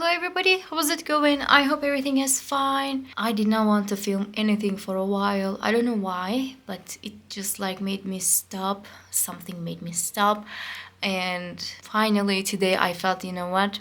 Hello everybody, how's it going? I hope everything is fine. I did not want to film anything for a while. I don't know why, but it just like made me stop. Something made me stop. And finally today I felt, you know what?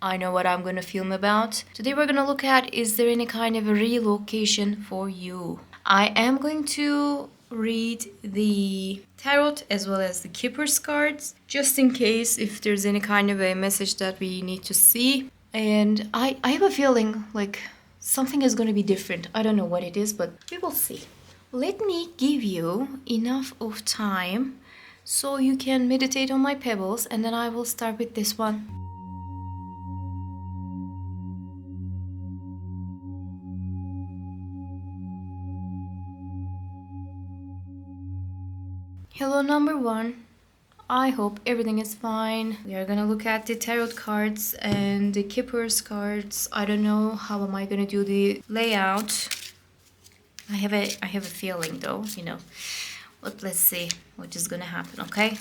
I know what I'm going to film about. Today we're going to look at, is there any kind of a relocation for you? I am going to read the tarot as well as the keeper's cards, just in case if there's any kind of a message that we need to see. And I have a feeling like something is going to be different. I don't know what it is, but we will see. Let me give you enough of time so you can meditate on my pebbles, and then I will start with this one. Hello, number one. I hope everything is fine. We are gonna look at the tarot cards and the keeper's cards. I don't know how am I gonna do the layout. I have a feeling though, you know. But let's see what is gonna happen, okay?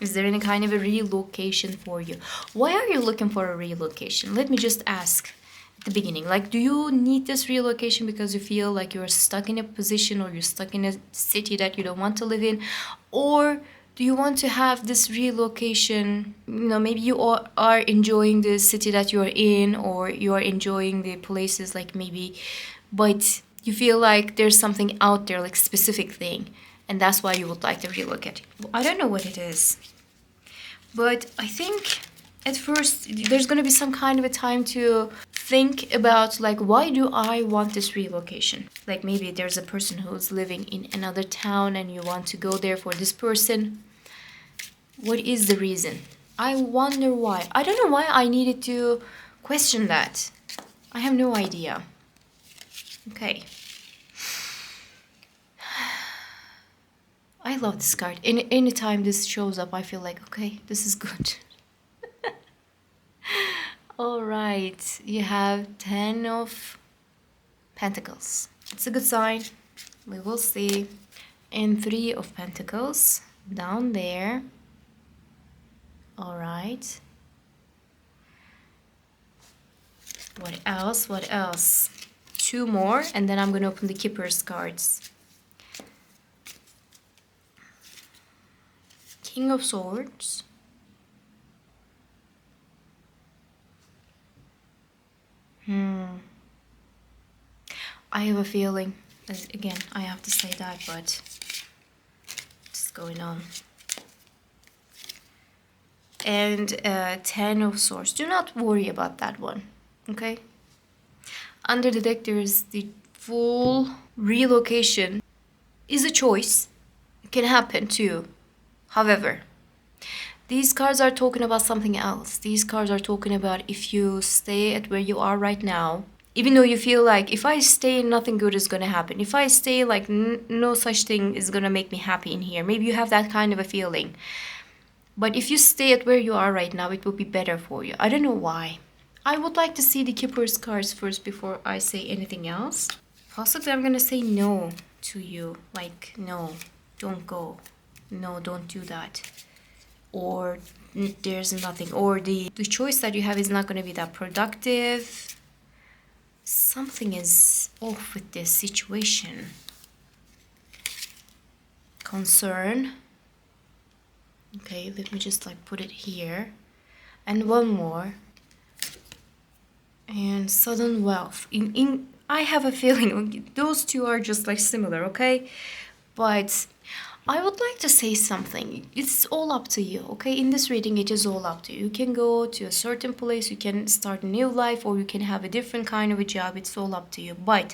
Is there any kind of a relocation for you? Why are you looking for a relocation? Let me just ask at the beginning. Like, do you need this relocation because you feel like you're stuck in a position or you're stuck in a city that you don't want to live in? Or do you want to have this relocation, you know, maybe you are enjoying the city that you're in, or you are enjoying the places like maybe, but you feel like there's something out there, like specific thing, and that's why you would like to relocate. I don't know what it is, but I think at first there's going to be some kind of a time to think about like, why do I want this relocation? Like maybe there's a person who's living in another town and you want to go there for this person. What is the reason? I wonder why. I don't know why I needed to question that. I have no idea. Okay. I love this card. Anytime this shows up, I feel like, okay, this is good. All right, you have 10 of Pentacles. It's a good sign. We will see. And 3 of Pentacles down there. All right. What else? What else? 2 more, and then I'm going to open the Keeper's cards. King of Swords. I have a feeling, again, I have to say that, but what's going on? And 10 of Swords. Do not worry about that one, okay? Under the deck, there is the full relocation. Is a choice. It can happen too. However, these cards are talking about something else. These cards are talking about if you stay at where you are right now, even though you feel like if I stay, nothing good is going to happen. If I stay, like no such thing is going to make me happy in here. Maybe you have that kind of a feeling. But if you stay at where you are right now, it will be better for you. I don't know why. I would like to see the Keeper's cards first before I say anything else. Possibly I'm going to say no to you. Like, no, don't go. No, don't do that. Or there's nothing. Or the choice that you have is not going to be that productive. Something is off with this situation. Concern. Okay, let me just like put it here. And one more. And sudden wealth. I have a feeling those two are just like similar, okay? But I would like to say something. It's all up to you, okay? In this reading, it is all up to you. You can go to a certain place, you can start a new life, or you can have a different kind of a job. It's all up to you. But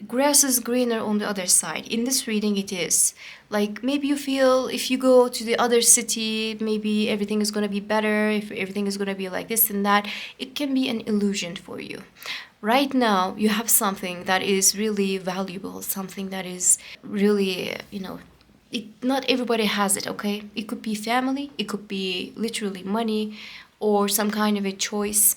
grass is greener on the other side. In this reading, it is. Like, maybe you feel if you go to the other city, maybe everything is going to be better, if everything is going to be like this and that. It can be an illusion for you. Right now, you have something that is really valuable, something that is really, you know, not everybody has it, okay? It could be family, it could be literally money, or some kind of a choice.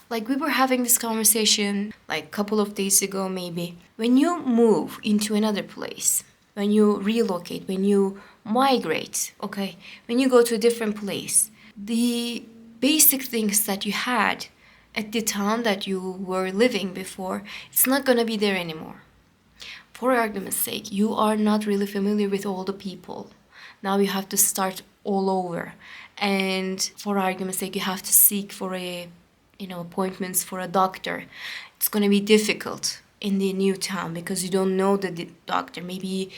Like we were having this conversation like a couple of days ago maybe. When you move into another place, when you relocate, when you migrate, okay? When you go to a different place, the basic things that you had at the town that you were living before, it's not gonna be there anymore. For argument's sake, you are not really familiar with all the people. Now you have to start all over. And for argument's sake, you have to seek for appointments for a doctor. It's going to be difficult in the new town because you don't know the doctor. Maybe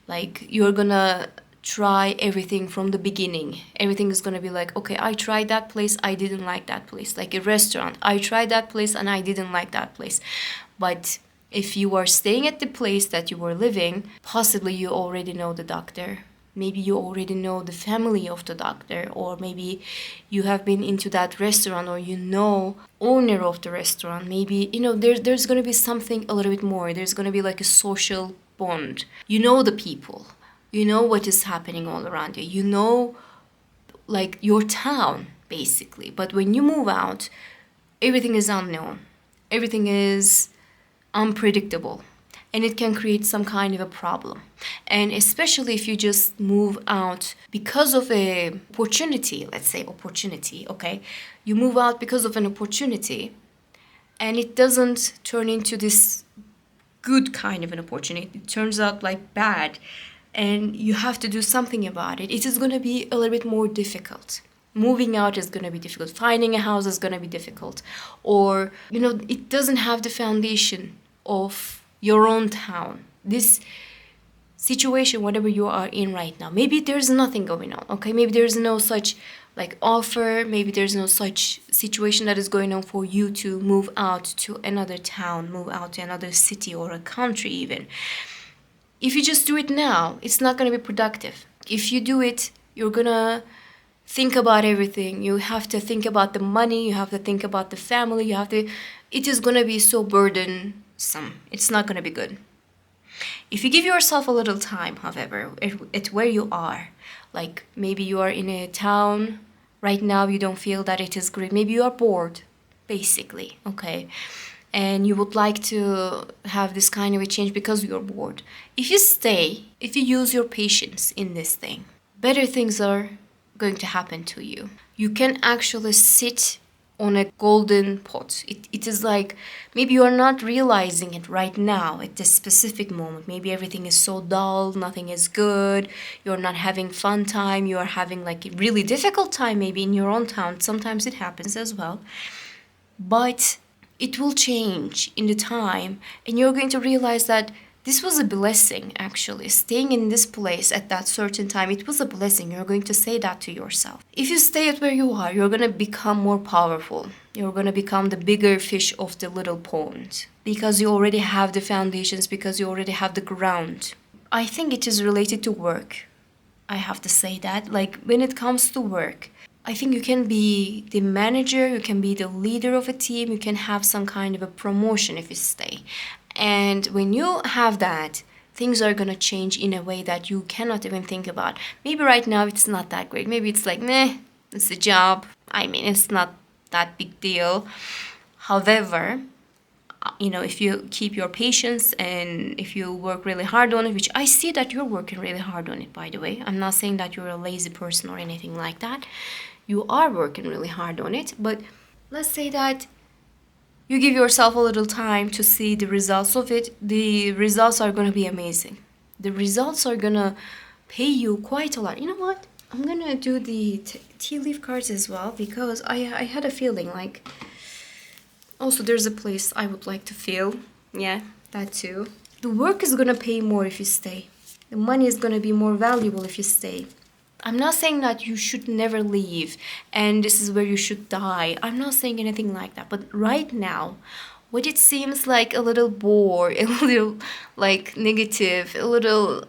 like you're going to try everything from the beginning. Everything is going to be like, okay, I tried that place, I didn't like that place. Like a restaurant, I tried that place and I didn't like that place. But if you are staying at the place that you were living, possibly you already know the doctor. Maybe you already know the family of the doctor, or maybe you have been into that restaurant, or you know owner of the restaurant. Maybe, there's going to be something a little bit more. There's going to be like a social bond. You know the people. You know what is happening all around you. You know like your town, basically. But when you move out, everything is unknown. Everything is unpredictable. And it can create some kind of a problem. And especially if you just move out because of a opportunity, let's say opportunity, okay? You move out because of an opportunity and it doesn't turn into this good kind of an opportunity. It turns out like bad and you have to do something about it. It is going to be a little bit more difficult. Moving out is going to be difficult. Finding a house is going to be difficult. Or, it doesn't have the foundation of your own town. This situation, whatever you are in right now, maybe there's nothing going on, okay? Maybe there's no such like offer, maybe there's no such situation that is going on for you to move out to another town, move out to another city or a country even. If you just do it now, it's not going to be productive. If you do it, you're going to think about everything. You have to think about the money, you have to think about the family, it is going to be so burdensome. It's not going to be good. If you give yourself a little time, however, at where you are, like maybe you are in a town right now, you don't feel that it is great. Maybe you are bored, basically, okay? And you would like to have this kind of a change because you're bored. If you stay, if you use your patience in this thing, better things are going to happen to you. You can actually sit on a golden pot. It is like maybe you are not realizing it right now at this specific moment. Maybe everything is so dull, nothing is good, you're not having fun time, you are having like a really difficult time maybe in your own town. Sometimes it happens as well. But it will change in the time and you're going to realize that this was a blessing, actually. Staying in this place at that certain time, it was a blessing. You're going to say that to yourself. If you stay at where you are, you're going to become more powerful. You're going to become the bigger fish of the little pond. Because you already have the foundations, because you already have the ground. I think it is related to work. I have to say that. Like, when it comes to work, I think you can be the manager, you can be the leader of a team, you can have some kind of a promotion if you stay. And when you have that, things are going to change in a way that you cannot even think about. Maybe right now it's not that great. Maybe it's like, meh, it's a job. I mean, it's not that big deal. However, if you keep your patience and if you work really hard on it, which I see that you're working really hard on it, by the way. I'm not saying that you're a lazy person or anything like that. You are working really hard on it. But let's say that you give yourself a little time to see the results of it. The results are going to be amazing. The results are going to pay you quite a lot. You know what? I'm going to do the tea leaf cards as well because I had a feeling like... Also, there's a place I would like to feel. Yeah, that too. The work is going to pay more if you stay. The money is going to be more valuable if you stay. I'm not saying that you should never leave and this is where you should die. I'm not saying anything like that. But right now, what it seems like a little bore, a little like negative, a little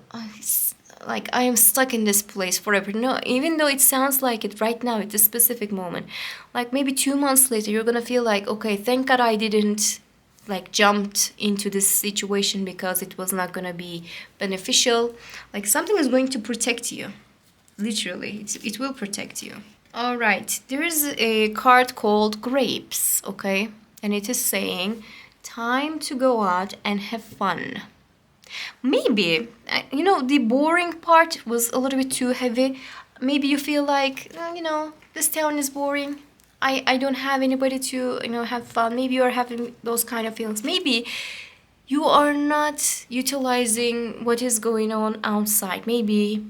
like I am stuck in this place forever. No, even though it sounds like it right now at this specific moment. Like maybe 2 months later, you're going to feel like, okay, thank God I didn't like jumped into this situation because it was not going to be beneficial. Like something is going to protect you. Literally, it will protect you. All right, there is a card called Grapes, okay? And it is saying, time to go out and have fun. Maybe, the boring part was a little bit too heavy. Maybe you feel like, this town is boring. I don't have anybody to, have fun. Maybe you're having those kind of feelings. Maybe you are not utilizing what is going on outside. Maybe,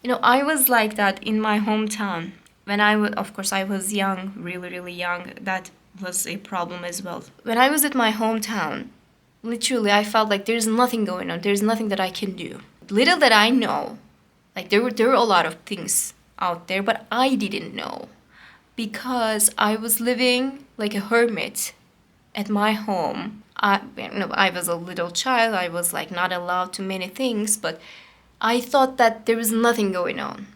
I was like that in my hometown. When of course, I was young, really, really young. That was a problem as well. When I was at my hometown, literally, I felt like there's nothing going on. There's nothing that I can do. Little that I know, like there were a lot of things out there, but I didn't know because I was living like a hermit at my home. I was a little child. I was like not allowed to many things, but I thought that there was nothing going on.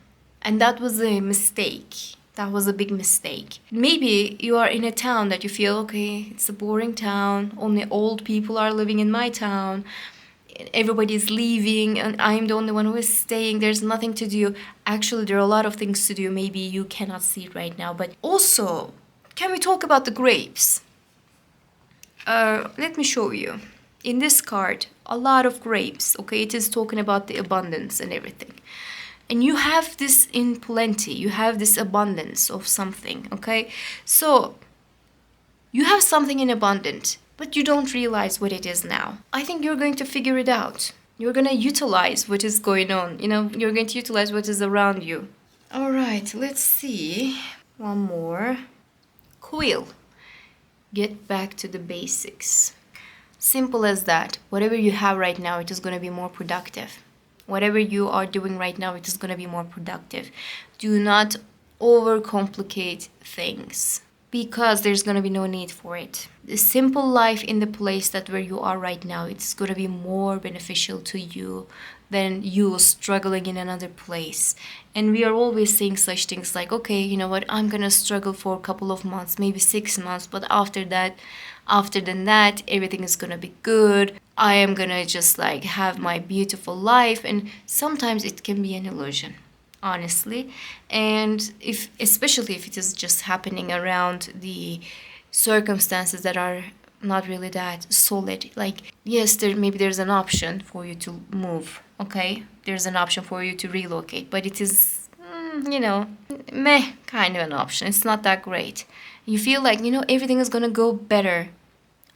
And that was a mistake. That was a big mistake. Maybe you are in a town that you feel, okay, it's a boring town. Only old people are living in my town. Everybody's leaving and I'm the only one who is staying. There's nothing to do. Actually, there are a lot of things to do. Maybe you cannot see it right now. But also, can we talk about the grapes? Let me show you. In this card, a lot of grapes. Okay, it is talking about the abundance and everything. And you have this in plenty. You have this abundance of something. Okay, so you have something in abundance, but you don't realize what it is now. I think you're going to figure it out. You're going to utilize what is going on. You're going to utilize what is around you. All right, let's see. One more. Quill. Get back to the basics. Simple as that. Whatever you have right now, it is going to be more productive. Whatever you are doing right now, it is going to be more productive. Do not overcomplicate things because there's going to be no need for it. The simple life in the place that where you are right now, it's going to be more beneficial to you than you struggling in another place. And we are always saying such things like, okay, you know what, I'm going to struggle for a couple of months, maybe 6 months, but after that, everything is going to be good. I am going to just like have my beautiful life. And sometimes it can be an illusion, honestly. And especially if it is just happening around the circumstances that are not really that solid. Like, yes, maybe there's an option for you to move, okay? There's an option for you to relocate, but it is, meh kind of an option. It's not that great. You feel like, everything is gonna go better.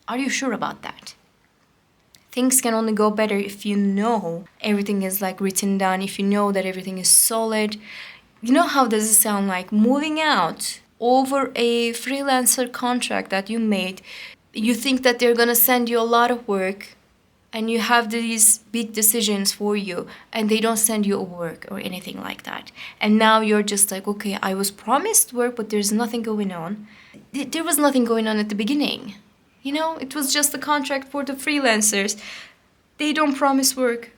Are you sure about that? Things can only go better if you know everything is like written down, if you know that everything is solid. You know how does it sound like moving out over a freelancer contract that you made? You think that they're gonna send you a lot of work and you have these big decisions for you and they don't send you a work or anything like that. And now you're just like, okay, I was promised work, but there's nothing going on. There was nothing going on at the beginning. It was just a contract for the freelancers. They don't promise work.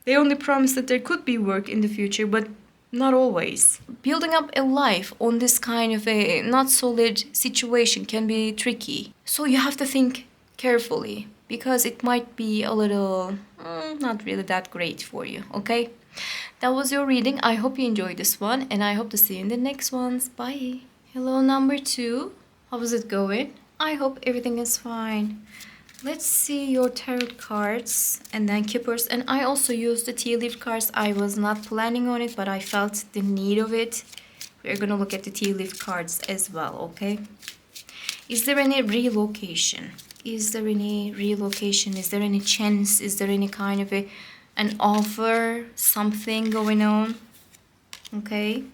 They only promise that there could be work in the future, but not always. Building up a life on this kind of a not solid situation can be tricky. So you have to think carefully because it might be a little not really that great for you, okay? That was your reading. I hope you enjoyed this one and I hope to see you in the next ones. Bye. Hello, number 2. How is it going? I hope everything is fine. Let's see your tarot cards and then keepers. And I also used the tea leaf cards. I was not planning on it, but I felt the need of it. We're going to look at the tea leaf cards as well, okay? Is there any relocation? Is there any relocation? Is there any chance? Is there any kind of an offer? Something going on? Okay.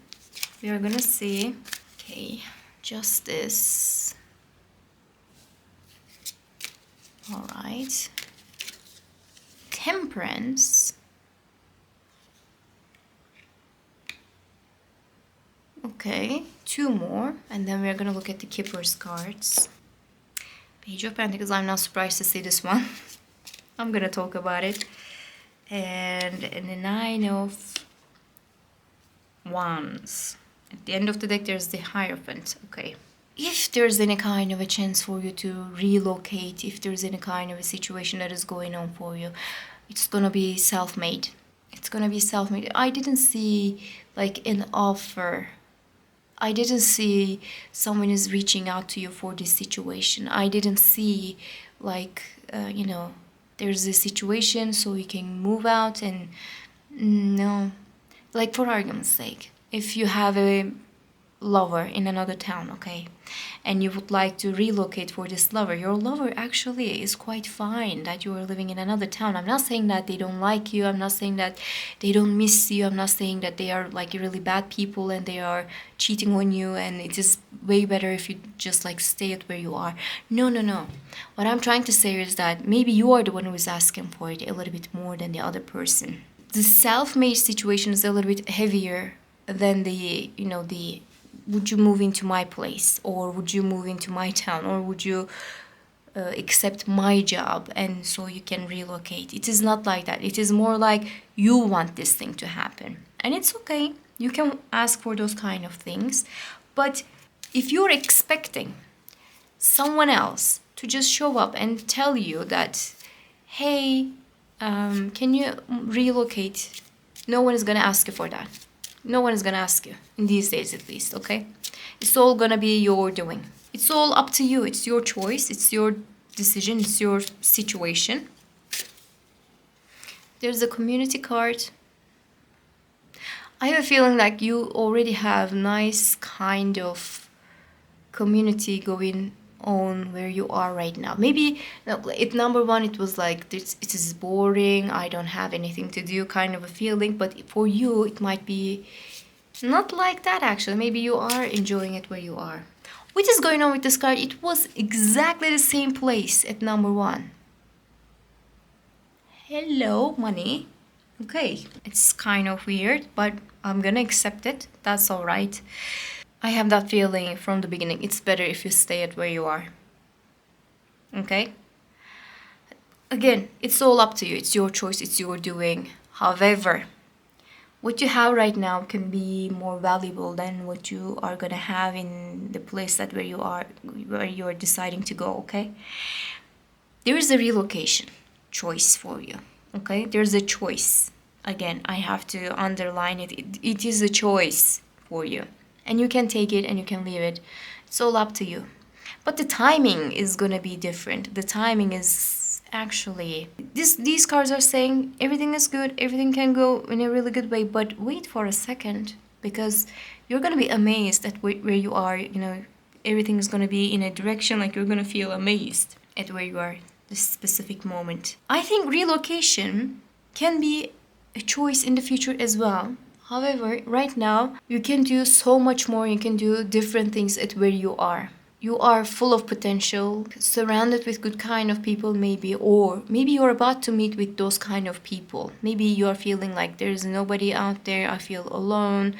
We are going to see. Okay. Justice. All right. Temperance. Okay, 2 more. And then we're going to look at the Keeper's cards. Page of Pentacles. I'm not surprised to see this one. I'm going to talk about it. And the 9 of Wands. At the end of the deck, there's the Hierophant. Okay. If there's any kind of a chance for you to relocate, if there's any kind of a situation that is going on for you, it's gonna be self-made. It's gonna be self-made. I didn't see like an offer. I didn't see someone is reaching out to you for this situation. I didn't see like, there's a situation so you can move out and no. Like for argument's sake, if you have a lover in another town, okay? And you would like to relocate for this lover. Your lover actually is quite fine that you are living in another town. I'm not saying that they don't like you. I'm not saying that they don't miss you. I'm not saying that they are like really bad people and they are cheating on you and it is way better if you just like stay at where you are. No, no, no. What I'm trying to say is that maybe you are the one who is asking for it a little bit more than the other person. The self-made situation is a little bit heavier than the, the would you move into my place, or would you move into my town, or would you accept my job and so you can relocate. It is not like that. It is more like you want this thing to happen, and it's okay. You can ask for those kind of things, but if you're expecting someone else to just show up and tell you that, hey, can you relocate? No one is gonna ask you for that. No one is gonna ask you, in these days at least, okay? It's all gonna be your doing. It's all up to you. It's your choice. It's your decision. It's your situation. There's a community card. I have a feeling like you already have nice kind of community going on where you are right now. Maybe at number one it was like it is boring, I don't have anything to do kind of a feeling, but for you it might be not like that actually. Maybe you are enjoying it where you are. What is going on with this card? It was exactly the same place at number one. Hello, money. Okay, it's kind of weird, but I'm gonna accept it. That's all right. I have that feeling from the beginning. It's better if you stay at where you are. Okay? Again, it's all up to you. It's your choice. It's your doing. However, what you have right now can be more valuable than what you are gonna have in the place that where you are deciding to go. Okay? There is a relocation choice for you. Okay? There's a choice. Again, I have to underline it. It is a choice for you. And you can take it and you can leave it. It's all up to you. But the timing is gonna be different. The timing is actually... These cards are saying everything is good, everything can go in a really good way, but wait for a second. Because you're gonna be amazed at where you are, everything is gonna be in a direction, like you're gonna feel amazed at where you are this specific moment. I think relocation can be a choice in the future as well. However, right now, you can do so much more. You can do different things at where you are. You are full of potential, surrounded with good kind of people maybe, or maybe you're about to meet with those kind of people. Maybe you're feeling like there's nobody out there, I feel alone.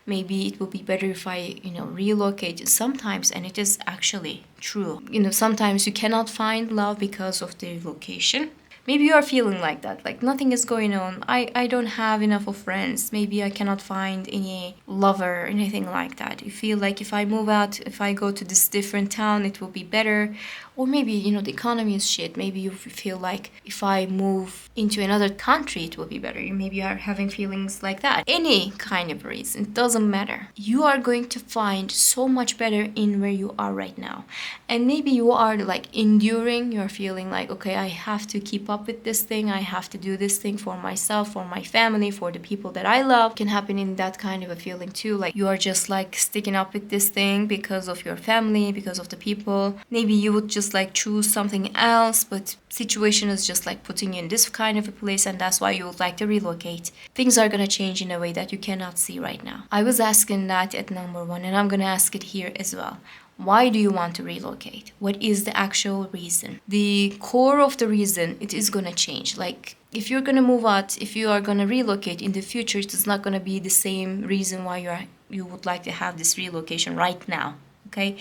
Maybe it would be better if I, relocate sometimes, and it is actually true. Sometimes you cannot find love because of the location. Maybe you are feeling like that, like nothing is going on. I don't have enough of friends. Maybe I cannot find any lover or anything like that. You feel like if I move out, if I go to this different town, it will be better. Or maybe, the economy is shit. Maybe you feel like if I move into another country, it will be better. You maybe are having feelings like that. Any kind of reason, it doesn't matter. You are going to find so much better in where you are right now. And maybe you are like enduring. You're feeling like, okay, I have to keep up with this thing. I have to do this thing for myself, for my family, for the people that I love. It can happen in that kind of a feeling too. Like you are just like sticking up with this thing because of your family, because of the people. Maybe you would just like choose something else, but situation is just like putting you in this kind of a place, and that's why you would like to relocate. Things are gonna change in a way that you cannot see right now. I was asking that at number one, and I'm gonna ask it here as well. Why do you want to relocate? What is the actual reason? The core of the reason, it is gonna change. Like if you're gonna move out, if you are gonna relocate in the future, it is not gonna be the same reason why you would like to have this relocation right now. Okay,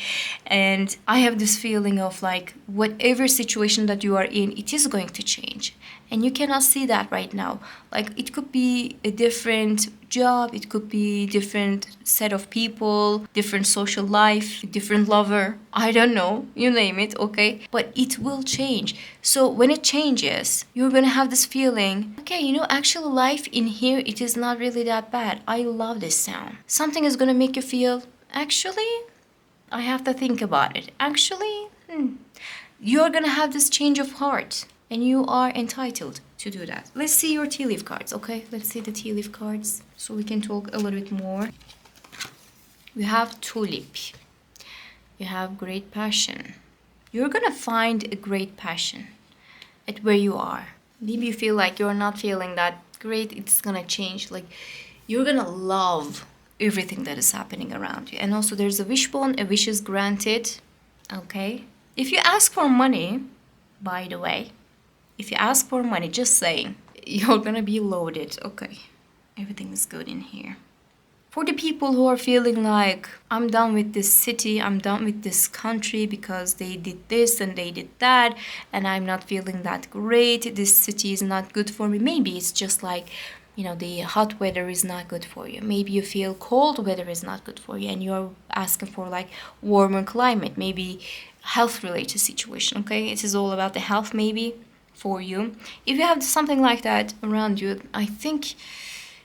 and I have this feeling of like whatever situation that you are in, it is going to change, and you cannot see that right now. Like it could be a different job, it could be different set of people, different social life, different lover, I don't know, you name it. Okay, but it will change. So when it changes, you're gonna have this feeling, okay, actually life in here, it is not really that bad. I love this sound. Something is gonna make you feel, actually I have to think about it. Actually, you're gonna have this change of heart, and you are entitled to do that. Let's see your tea leaf cards, okay? Let's see the tea leaf cards so we can talk a little bit more. You have tulip. You have great passion. You're gonna find a great passion at where you are. Maybe you feel like you're not feeling that great, it's gonna change. Like, you're gonna love everything that is happening around you. And also, there's a wishbone, a wish is granted. Okay? If you ask for money, by the way, if you ask for money, just saying, you're gonna be loaded. Okay, everything is good in here. For the people who are feeling like, I'm done with this city, I'm done with this country because they did this and they did that, and I'm not feeling that great, this city is not good for me. Maybe it's just like, the hot weather is not good for you. Maybe you feel cold weather is not good for you and you're asking for like warmer climate, maybe health related situation. Okay, it is all about the health maybe for you. If you have something like that around you, I think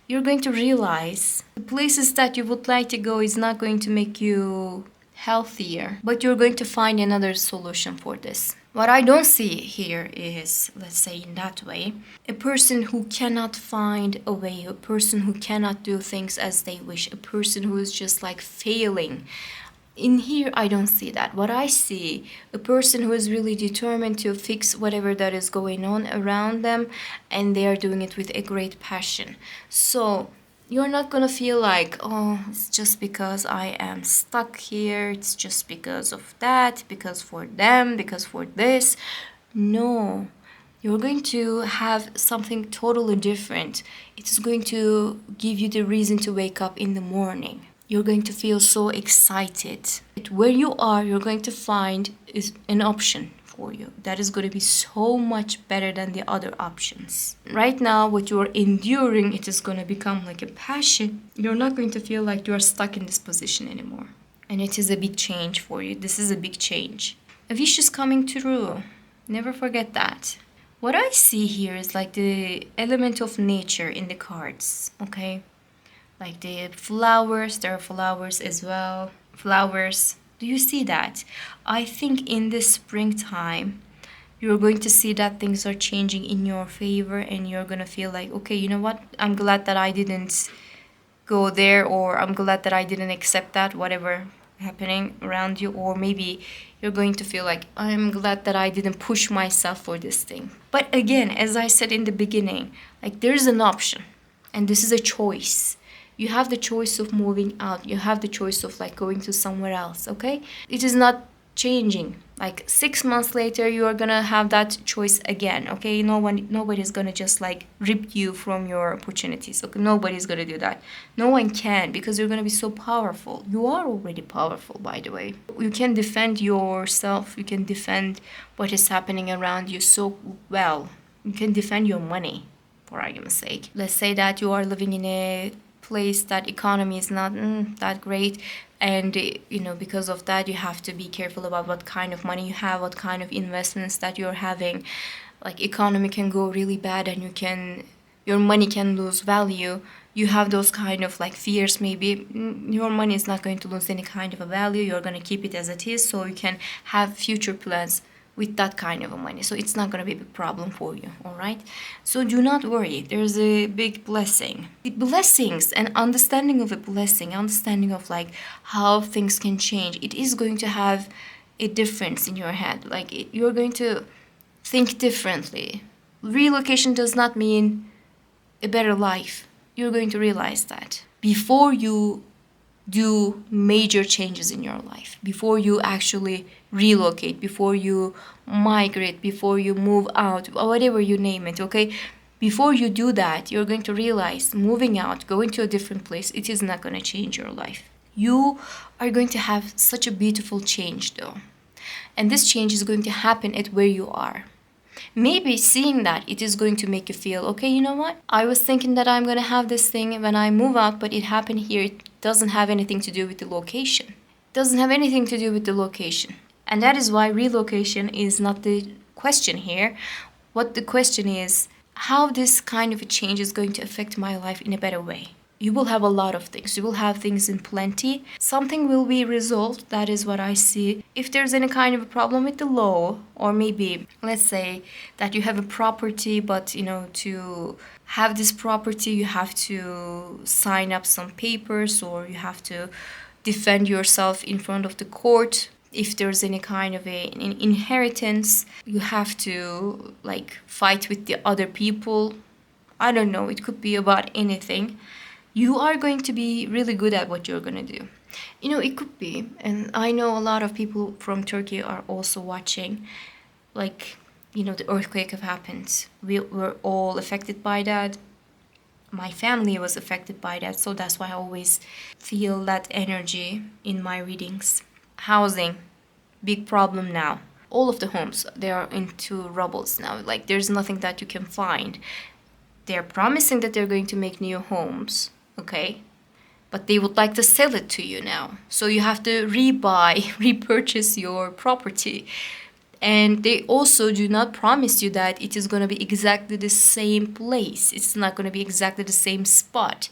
you're going to realize the places that you would like to go is not going to make you healthier, but you're going to find another solution for this. What I don't see here is, let's say in that way, a person who cannot find a way, a person who cannot do things as they wish, a person who is just like failing. In here, I don't see that. What I see, a person who is really determined to fix whatever that is going on around them, and they are doing it with a great passion. So you're not gonna feel like, oh, it's just because I am stuck here, it's just because of that, because for them, because for this. No, you're going to have something totally different. It's going to give you the reason to wake up in the morning. You're going to feel so excited. Where you are, you're going to find is an option for you that is going to be so much better than the other options. Right now, what you're enduring, it is going to become like a passion. You're not going to feel like you're stuck in this position anymore. And it is a big change for you. This is a big change. A wish is coming true. Never forget that. What I see here is like the element of nature in the cards, okay? Like the flowers, there are flowers as well. Flowers. Do you see that? I think in this springtime, you're going to see that things are changing in your favor and you're going to feel like, okay, you know what? I'm glad that I didn't go there, or I'm glad that I didn't accept that, whatever happening around you. Or maybe you're going to feel like, I'm glad that I didn't push myself for this thing. But again, as I said in the beginning, like there's an option and this is a choice. You have the choice of moving out. You have the choice of like going to somewhere else, okay? It is not changing. Like 6 months later, you are gonna have that choice again, okay? Nobody's gonna just like rip you from your opportunities, okay? Nobody's gonna do that. No one can, because you're gonna be so powerful. You are already powerful, by the way. You can defend yourself. You can defend what is happening around you so well. You can defend your money, for argument's sake. Let's say that you are living in a place that economy is not that great, and because of that you have to be careful about what kind of money you have, what kind of investments that you're having. Like economy can go really bad and your money can lose value. You have those kind of like fears. Maybe your money is not going to lose any kind of a value. You're going to keep it as it is, so you can have future plans with that kind of money. So it's not going to be a big problem for you, all right? So do not worry. There's a big blessing. The blessings and understanding of a blessing, understanding of like how things can change, it is going to have a difference in your head. Like you're going to think differently. Relocation does not mean a better life. You're going to realize that before you do major changes in your life, before you actually relocate, before you migrate, before you move out, whatever you name it, okay? Before you do that, you're going to realize moving out, going to a different place, it is not going to change your life. You are going to have such a beautiful change though. And this change is going to happen at where you are. Maybe seeing that, it is going to make you feel, okay, you know what? I was thinking that I'm going to have this thing when I move out, but it happened here. It doesn't have anything to do with the location. It doesn't have anything to do with the location. And that is why relocation is not the question here. What the question is, how this kind of a change is going to affect my life in a better way. You will have a lot of things. You will have things in plenty. Something will be resolved. That is what I see. If there's any kind of a problem with the law, or maybe let's say that you have a property, but to have this property you have to sign up some papers, or you have to defend yourself in front of the court. If there's any kind of an inheritance, you have to like fight with the other people. I don't know, it could be about anything. You are going to be really good at what you're going to do. You know, it could be, and I know a lot of people from Turkey are also watching. Like, you know, the earthquake have happened. We were all affected by that. My family was affected by that, so that's why I always feel that energy in my readings. Housing, big problem now. All of the homes, they are into rubbles now. Like, there's nothing that you can find. They're promising that they're going to make new homes, okay? But they would like to sell it to you now. So you have to repurchase your property. And they also do not promise you that it is going to be exactly the same place. It's not going to be exactly the same spot.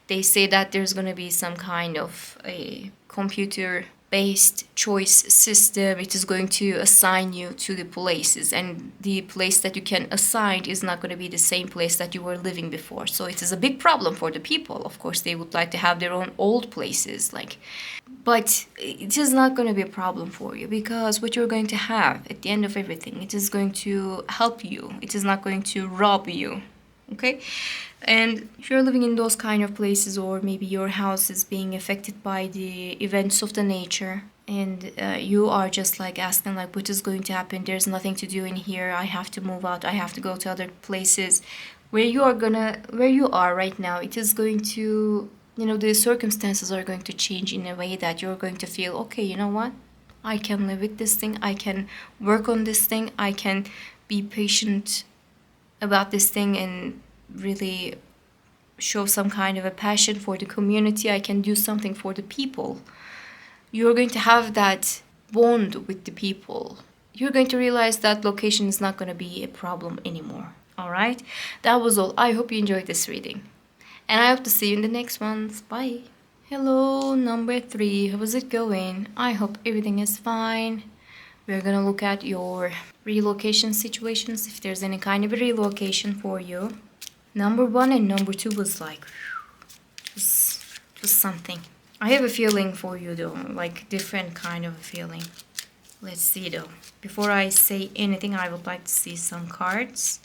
They say that there's going to be some kind of a computer-based choice system. It is going to assign you to the places. And the place that you can assign is not going to be the same place that you were living before. So it is a big problem for the people. Of course, they would like to have their own old places, like... But it is not going to be a problem for you, because what you're going to have at the end of everything, it is going to help you. It is not going to rob you, okay? And if you're living in those kind of places, or maybe your house is being affected by the events of the nature, and you are just like asking like, what is going to happen? There's nothing to do in here. I have to move out. I have to go to other places. Where you are right now, it is going to... You know, the circumstances are going to change in a way that you're going to feel, okay, you know what? I can live with this thing. I can work on this thing. I can be patient about this thing and really show some kind of a passion for the community. I can do something for the people. You're going to have that bond with the people. You're going to realize that location is not going to be a problem anymore. All right? That was all. I hope you enjoyed this reading. And I hope to see you in the next ones. Bye. Hello, number 3. How is it going? I hope everything is fine. We're gonna look at your relocation situations, if there's any kind of a relocation for you. Number 1 and number 2 was like... It was something. I have a feeling for you though, like different kind of a feeling. Let's see though. Before I say anything, I would like to see some cards.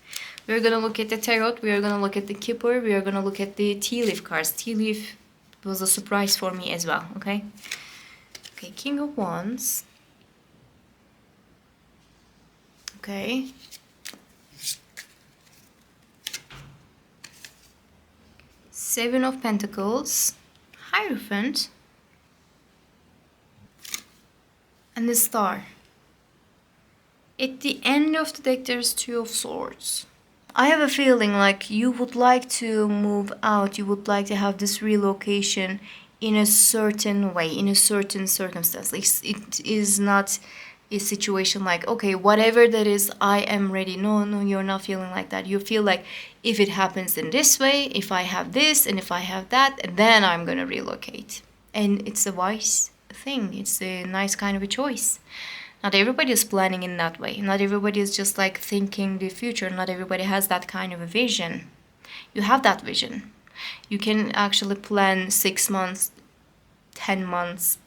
We're going to look at the tarot. We are going to look at the Kippur. We are going to look at the tea leaf cards. Tea leaf was a surprise for me as well, okay? Okay, King of Wands. Okay. Seven of Pentacles. Hierophant. And the Star. At the end of the deck, there's Two of Swords. I have a feeling like you would like to move out. You would like to have this relocation in a certain way, in a certain circumstance. Like, it is not a situation like, okay, whatever that is, I am ready. No, you're not feeling like that. You feel like if it happens in this way, if I have this and if I have that, then I'm going to relocate. And it's a wise thing. It's a nice kind of a choice. Not everybody is planning in that way. Not everybody is just like thinking the future. Not everybody has that kind of a vision. You have that vision. You can actually plan 6 months, 10 months,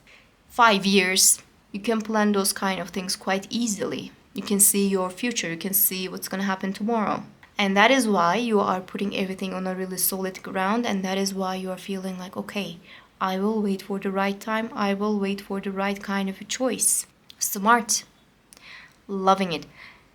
5 years. You can plan those kind of things quite easily. You can see your future. You can see what's going to happen tomorrow. And that is why you are putting everything on a really solid ground. And that is why you are feeling like, okay, I will wait for the right time. I will wait for the right kind of a choice. Smart. Loving it.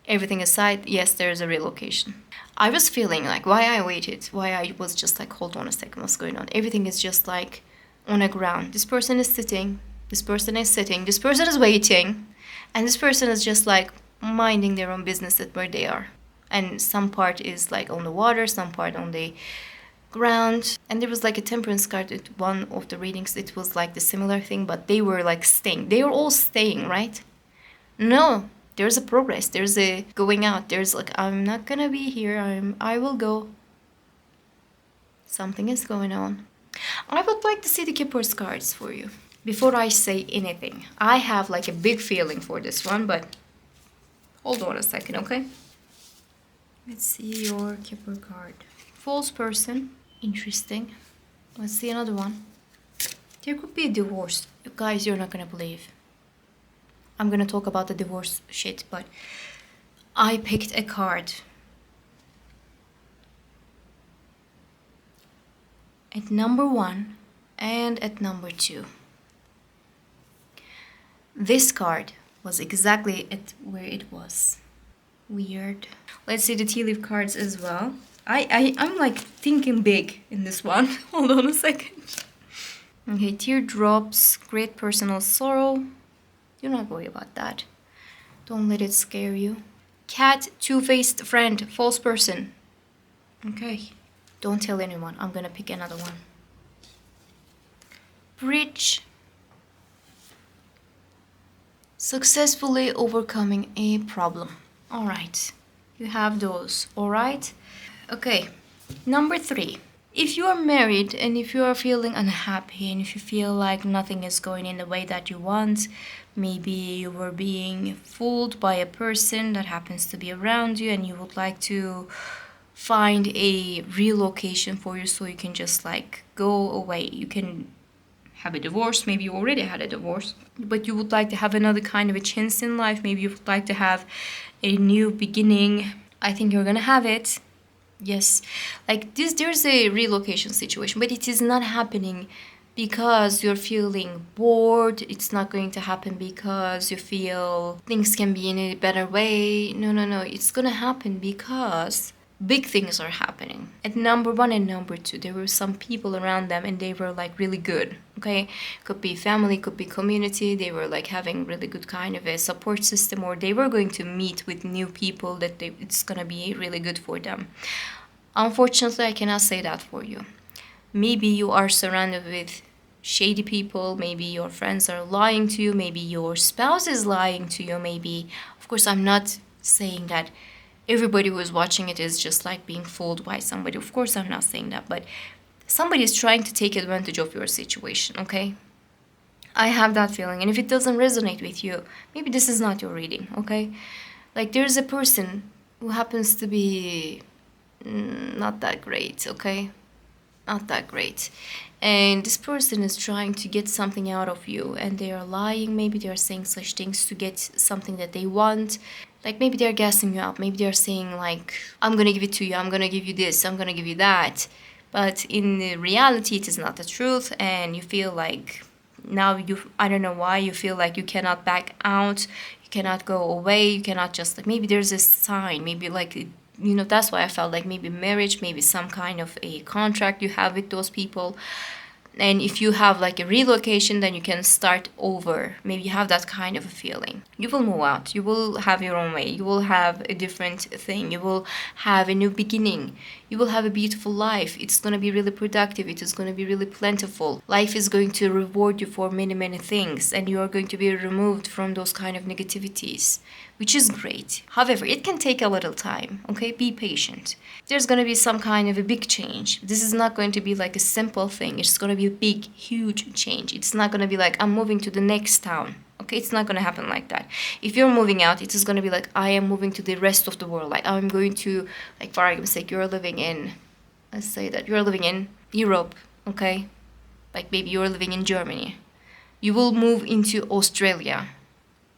Everything aside, yes, there is a relocation. I was feeling like why I waited, why I was just like, hold on a second, what's going on? Everything is just like on a ground. This person is sitting, this person is sitting, this person is waiting, and this person is just like minding their own business at where they are. And some part is like on the water, some part on the ground. And there was like a temperance card at one of the readings. It was like the similar thing, but they were like staying. They were all staying, right? No, there's a progress. There's a going out. There's like, I'm not gonna be here. I will go. Something is going on. I would like to see the Kippur's cards for you. Before I say anything, I have like a big feeling for this one, but hold on a second, okay? Let's see your Kippur card. False person. Interesting. Let's see another one. There could be a divorce You guys, you're not gonna believe. I'm gonna talk about the divorce shit, but I picked a card. At number 1 and at number 2. This card was exactly at where it was. Weird. Let's see the tea leaf cards as well. I'm like thinking big in this one. Hold on a second. Okay, teardrops, great personal sorrow. Do not worry about that. Don't let it scare you. Cat, two-faced friend, false person. Okay. Don't tell anyone. I'm gonna pick another one. Bridge. Successfully overcoming a problem. All right. You have those. All right. Okay. Number 3. If you are married and if you are feeling unhappy and if you feel like nothing is going in the way that you want, maybe you were being fooled by a person that happens to be around you and you would like to find a relocation for you so you can just like go away. You can have a divorce, maybe you already had a divorce, but you would like to have another kind of a chance in life. Maybe you would like to have a new beginning. I think you're gonna have it. Yes, like this, there's a relocation situation, but it is not happening because you're feeling bored. It's not going to happen because you feel things can be in a better way. No. It's gonna happen because big things are happening. At number 1 and number 2, there were some people around them and they were like really good. Okay, could be family, could be community. They were like having really good kind of a support system, or they were going to meet with new people that it's gonna be really good for them. Unfortunately, I cannot say that for you. Maybe you are surrounded with shady people. Maybe your friends are lying to you. Maybe your spouse is lying to you. Maybe, of course, I'm not saying that everybody who is watching it is just like being fooled by somebody. Of course, I'm not saying that, but somebody is trying to take advantage of your situation, okay? I have that feeling, and if it doesn't resonate with you, maybe this is not your reading, okay? Like there's a person who happens to be not that great, okay? Not that great. And this person is trying to get something out of you, and they are lying. Maybe they are saying such things to get something that they want. Like maybe they're gassing you up. Maybe they're saying like, I'm gonna give it to you, I'm gonna give you this, I'm gonna give you that. But in the reality, it is not the truth, and you feel like now I don't know why, you feel like you cannot back out, you cannot go away, you cannot just like, maybe there's a sign, maybe like, that's why I felt like maybe marriage, maybe some kind of a contract you have with those people. And if you have like a relocation, then you can start over. Maybe you have that kind of a feeling. You will move out. You will have your own way. You will have a different thing. You will have a new beginning. You will have a beautiful life. It's going to be really productive. It is going to be really plentiful. Life is going to reward you for many, many things. And you are going to be removed from those kind of negativities, which is great. However, it can take a little time, okay? Be patient. There's going to be some kind of a big change. This is not going to be like a simple thing. It's going to be a big, huge change. It's not going to be like, I'm moving to the next town, okay? It's not going to happen like that. If you're moving out, it is going to be like, I am moving to the rest of the world. Like, I'm going to, like, for argument's sake, you're living in, let's say that you're living in Europe, okay? Like, maybe you're living in Germany. You will move into Australia.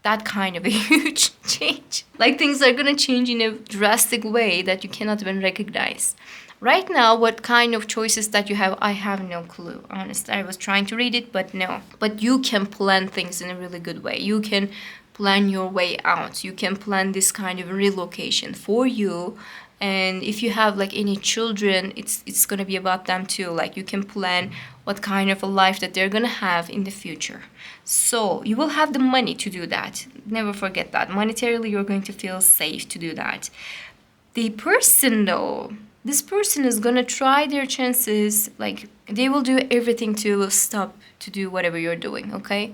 That kind of a huge change. Like things are gonna change in a drastic way that you cannot even recognize. Right now, what kind of choices that you have, I have no clue. Honestly, I was trying to read it, but no. But you can plan things in a really good way. You can plan your way out. You can plan this kind of relocation for you. And if you have like any children, it's gonna be about them too. Like you can plan what kind of a life that they're gonna have in the future. So you will have the money to do that. Never forget that. Monetarily, you're going to feel safe to do that. The person though, this person is gonna try their chances. Like they will do everything to stop to do whatever you're doing, okay?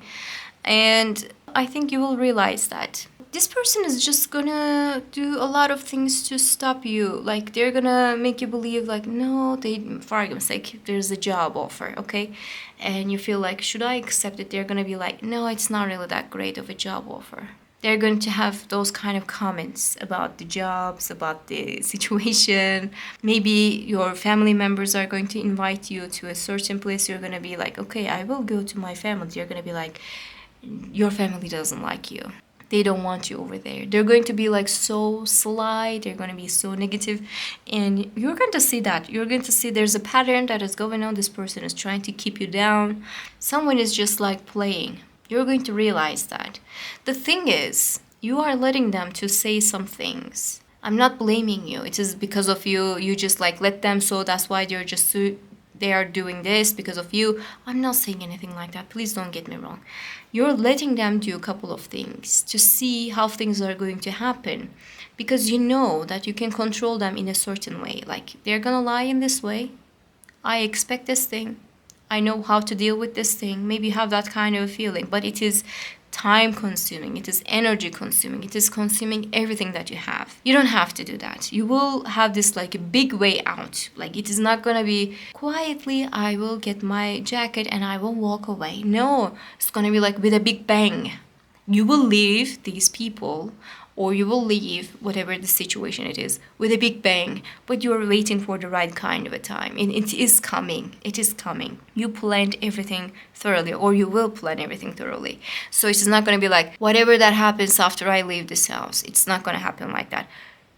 And I think you will realize that this person is just gonna do a lot of things to stop you. Like they're gonna make you believe like, no, for argument's sake, there's a job offer, okay? And you feel like, should I accept it? They're gonna be like, no, it's not really that great of a job offer. they're going to have those kind of comments about the jobs, about the situation. Maybe your family members are going to invite you to a certain place. You're going to be like, okay, I will go to my family. You're going to be like, your family doesn't like you. They don't want you over there. They're going to be like so sly. They're going to be so negative. And you're going to see that. You're going to see there's a pattern that is going on. This person is trying to keep you down. Someone is just like playing. You're going to realize that. The thing is, you are letting them to say some things. I'm not blaming you. It is because of you. You just like let them, so that's why they're just they are doing this because of you. I'm not saying anything like that. Please don't get me wrong. You're letting them do a couple of things to see how things are going to happen, because you know that you can control them in a certain way. Like, they're gonna lie in this way. I expect this thing. I know how to deal with this thing. Maybe you have that kind of feeling, but it is time consuming, it is energy consuming, it is consuming everything that you have. You don't have to do that. You will have this like a big way out. Like, it is not gonna be quietly, I will get my jacket and I will walk away. No, it's gonna be like with a big bang. You will leave these people, or you will leave whatever the situation it is with a big bang, but you're waiting for the right kind of a time, and it is coming. It is coming. You planned everything thoroughly, or you will plan everything thoroughly. So it's not going to be like, whatever that happens after I leave this house. It's not going to happen like that.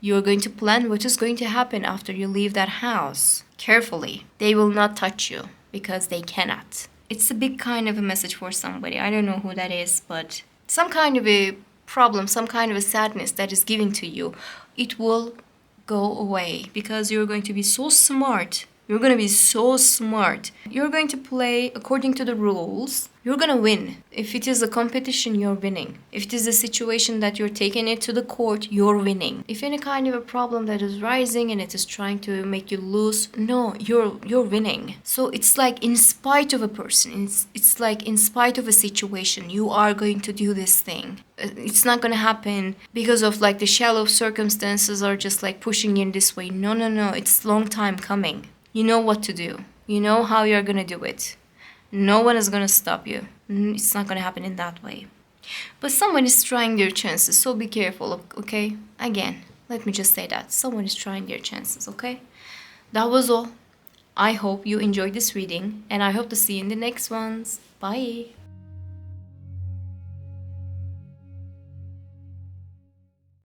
You're going to plan what is going to happen after you leave that house carefully. They will not touch you because they cannot. It's a big kind of a message for somebody. I don't know who that is, but some kind of a problem, some kind of a sadness that is given to you, it will go away because you're going to be so smart. You're going to be so smart. You're going to play according to the rules. You're going to win. If it is a competition, you're winning. If it is a situation that you're taking it to the court, you're winning. If any kind of a problem that is rising and it is trying to make you lose, no, you're winning. So it's like in spite of a person, it's like in spite of a situation, you are going to do this thing. It's not going to happen because of like the shallow circumstances are just like pushing you in this way. No, it's long time coming. You know what to do. You know how you're going to do it. No one is going to stop you. It's not going to happen in that way. But someone is trying their chances, so be careful, okay? Again, let me just say that. Someone is trying their chances, okay? That was all. I hope you enjoyed this reading, and I hope to see you in the next ones. Bye.